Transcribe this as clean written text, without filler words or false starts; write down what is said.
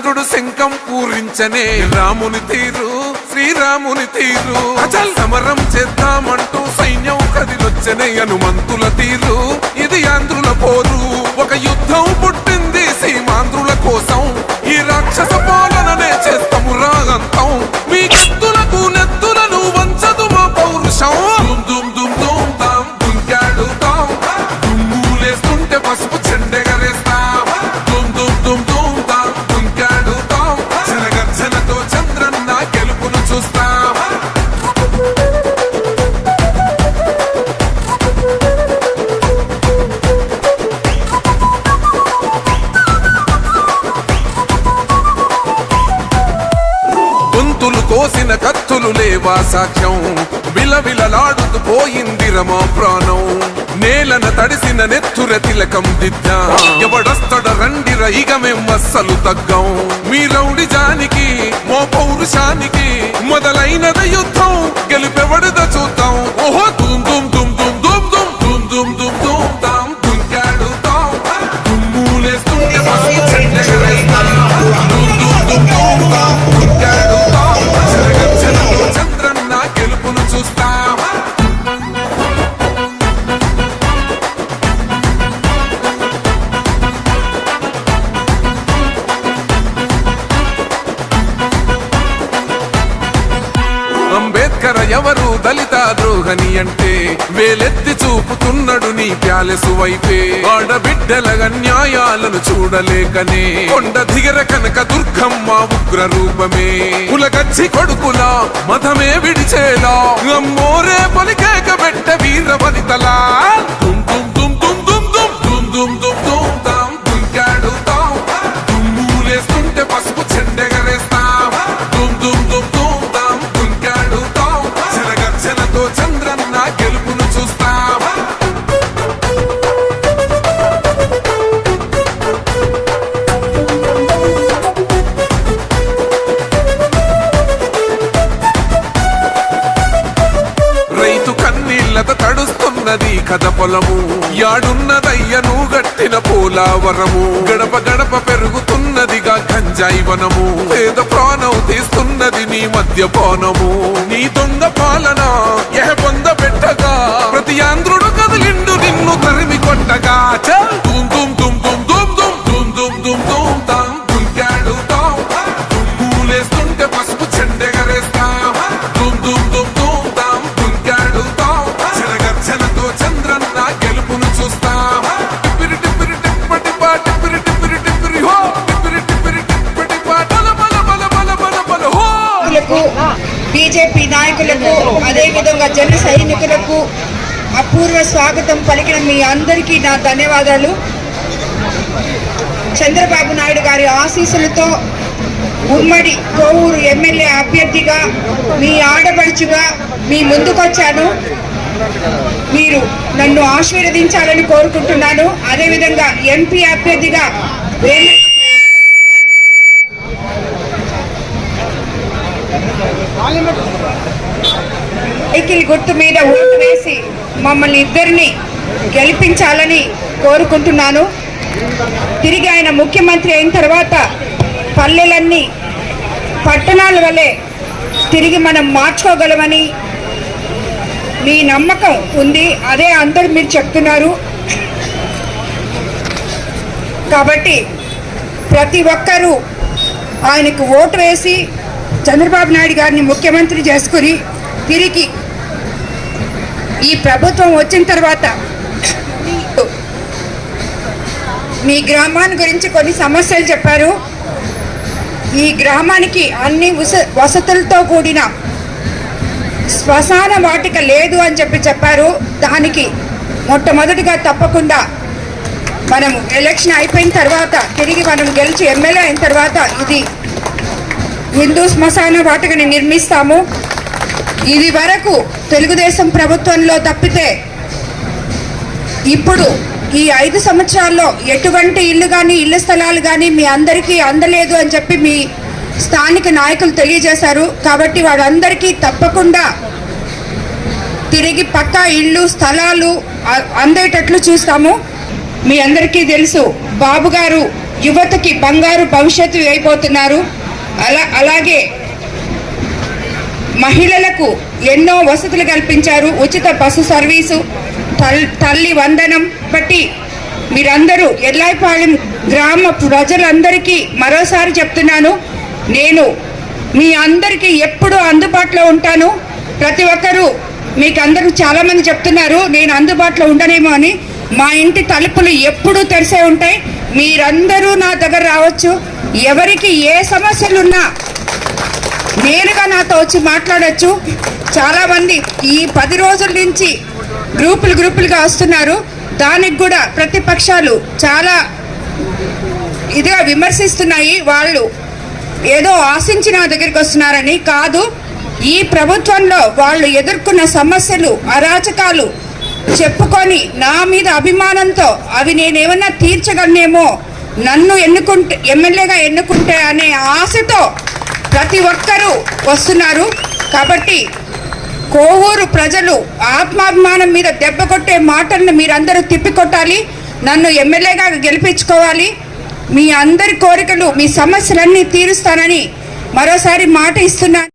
కృష్ణుడు శంఖం పూరించనే రాముని తీరు శ్రీరాముని తీరు అచల్ సమరం చేద్దామంటూ సైన్యం కదిలొచ్చనే హనుమంతుల తీరు ఇది ఆంధ్రుల పోరు ఒక యుద్ధం పుట్టింది సీమాంధ్రుల కోసం ఈ రాక్షస పాలననే చేస్తాము రాగంతం మీ కత్తులకు నెత్తులను వంచదు మా పౌరుషం దుమ్ దుమ్ దుమ్ తాం దుంకాడుతాం దుమ్ములేస్తుంటే పసుపు చెండెగరేస్తాం దుమ్ దుమ్ దుమ్ దుమ్ తాం దుంకాడుతాం జనగర్జనతో చంద్రన్న గెలుపును చూస్తాం కోసిన కత్తులు లేవా సాక్ష్యం విలవిలలాడుతూ పోయింది రమా ప్రాణం నేలన తడిసిన నెత్తుర తిలకం దిద్దా ఎవడొస్తడ రండిర ఇక మేం అస్సలు తగ్గం మీ రౌడి జానికి మో పౌరుషానికి మొదలైనద యుద్ధం గెలుపెవడద చూద్దాం ఓహో దుమ్ దుమ్ దుమ్ దుమ్ దుమ్ దుమ్ దుమ్ దుమ్ దుమ్ దుమ్ తాం దుంకాడుతాం దుమ్ములేస్తుంటే పసుపు చెండెగరేస్తాం దుమ్ దుమ్ దుమ్ దుమ్ తాం దుంకాడుతాం చంద్రన్న గెలుపును చూస్తాం అంబేద్కర్ ఎవరు దళిత ద్రోహని అంటే వేలెత్తి చూపుతున్నాడు నీ ప్యాలెసు వైపే ఆడబిడ్డల న్యాయాలను చూడలేకనే కొండ దిగర కనక దుర్గమ్మ ఉగ్ర రూపమే కులగచ్చి కొడుకులా మతమే విడిచేలా అమ్మోరే పలికేక పెట్ట వీర వనితలా దుమ్ దుమ్ దుమ్ దుమ్ దుమ్ దుమ్ దుమ్ దుమ్ దుమ్ తాం దుంకాడుతాం దుమ్ములేస్తుంటే పసుపు చెండెగరేస్తాం దుమ్ దుమ్ దుమ్ దుమ్ తాం దుంకాడుతాం జనగర్జనతో చంద్రన్న గెలుపును చూస్తాం తడుస్తున్నది కథ పొలము యాడున్నదయ్యను గట్టిన పోలావరము గడప గడప పెరుగుతున్నదిగా గంజాయి వనము పేద ప్రాణం తీస్తున్నది నీ మద్యపానము నీ దొంగ పాలన పొంద పెట్టగా ప్రతి ఆంధ్రుడు కదిలిండు నిన్ను తరిమి కొట్టగా దుమ్ దుమ్ దుమ్ దుమ్ దుమ్ దుమ్ దుమ్ దుమ్ దుమ్ తాం దుంకాడుతాం దుమ్ములేస్తుంటే పసుపు చెండెగరేస్తాం దుమ్ దుమ్ దుమ్ దుమ్ తాం దుంకాడుతాం జనగర్జనతో చంద్రన్న గెలుపును చూస్తాం టిప్పిరి టిప్పిరి టిప్పటి పా టిప్పిరి టిప్పిరి టిప్పిరి హో టిప్పిరి టిప్పిరి టిప్పటి పా బల బల బల బల బల బల హో బీజేపీ నాయకులకు అదే విధంగా జన సైనికులకు అపూర్వ స్వాగతం పలికిన మీ అందరికీ నా ధన్యవాదాలు. చంద్రబాబు నాయుడు గారి ఆశీస్సులతో ఉమ్మడి కోవూరు ఎమ్మెల్యే అభ్యర్థిగా మీ ఆడపడుచుగా మీ ముందుకొచ్చాను. మీరు నన్ను ఆశీర్వదించాలని కోరుకుంటున్నాను. అదేవిధంగా ఎంపీ అభ్యర్థిగా సైకిల్ గుర్తు మీద ఓటు వేసి మమ్మల్ని ఇద్దరిని గెలిపించాలని కోరుకుంటున్నాను. తిరిగి ఆయన ముఖ్యమంత్రి అయిన తర్వాత పల్లెలన్నీ పట్టణాల వలె తిరిగి మనం మార్చుకోగలమని మీ నమ్మకం ఉంది. అదే అందరూ మీరు చెప్తున్నారు. కాబట్టి ప్రతి ఒక్కరూ ఆయనకు ఓటు వేసి చంద్రబాబు నాయుడు గారిని ముఖ్యమంత్రి చేసుకుని తిరిగి ఈ ప్రభుత్వం వచ్చిన తర్వాత మీ గ్రామాన్ని గురించి కొన్ని సమస్యలు చెప్పారు. ఈ గ్రామానికి అన్ని వసతులతో కూడిన శ్మశాన వాటిక లేదు అని చెప్పారు. దానికి మొట్టమొదటిగా తప్పకుండా మనం ఎలక్షన్ అయిపోయిన తర్వాత తిరిగి మనం గెలిచి ఎమ్మెల్యే అయిన తర్వాత ఇది హిందూ శ్మశాన వాటికని నిర్మిస్తాము. ఇది వరకు తెలుగుదేశం ప్రభుత్వంలో తప్పితే ఇప్పుడు ఈ 5 సంవత్సరాల్లో ఎటువంటి ఇల్లు కానీ ఇళ్ల స్థలాలు కానీ మీ అందరికీ అందలేదు అని చెప్పి మీ స్థానిక నాయకులు తెలియజేశారు. కాబట్టి వారందరికీ తప్పకుండా తిరిగి పక్కా ఇళ్ళు స్థలాలు అందేటట్లు చూస్తాము. మీ అందరికీ తెలుసు బాబు గారు యువతకి బంగారు భవిష్యత్తు అయిపోతున్నారు. అలాగే మహిళలకు ఎన్నో వసతులు కల్పించారు. ఉచిత బస్సు సర్వీసు, తల్లి వందనం బట్టి మీరందరూ ఎల్లాయిపాలెం గ్రామ ప్రజలందరికీ మరోసారి చెప్తున్నాను, నేను మీ అందరికీ ఎప్పుడూ అందుబాటులో ఉంటాను. ప్రతి ఒక్కరూ మీకు అందరూ చాలామంది చెప్తున్నారు నేను అందుబాటులో ఉండనేమో అని. మా ఇంటి తలుపులు ఎప్పుడూ తెరిసే ఉంటాయి. మీరందరూ నా దగ్గర రావచ్చు. ఎవరికి ఏ సమస్యలున్నా నేరుగా నాతో వచ్చి మాట్లాడచ్చు. చాలామంది ఈ 10 రోజుల నుంచి గ్రూపులుగా వస్తున్నారు. దానికి కూడా ప్రతిపక్షాలు చాలా ఇదిగా విమర్శిస్తున్నాయి. వాళ్ళు ఏదో ఆశించి నా దగ్గరికి వస్తున్నారని కాదు. ఈ ప్రభుత్వంలో వాళ్ళు ఎదుర్కొన్న సమస్యలు, అరాచకాలు చెప్పుకొని నా మీద అభిమానంతో అవి నేనేమన్నా తీర్చగలనేమో, నన్ను ఎమ్మెల్యేగా ఎన్నుకుంటే అనే ఆశతో ప్రతి ఒక్కరూ వస్తున్నారు. కాబట్టి కోవూరు ప్రజలు ఆత్మాభిమానం మీద దెబ్బ కొట్టే మాటలను మీరందరూ తిప్పికొట్టాలి. నన్ను ఎమ్మెల్యేగా గెలిపించుకోవాలి. మీ అందరి కోరికలు, మీ సమస్యలన్నీ తీరుస్తానని మరోసారి మాట ఇస్తున్నాను.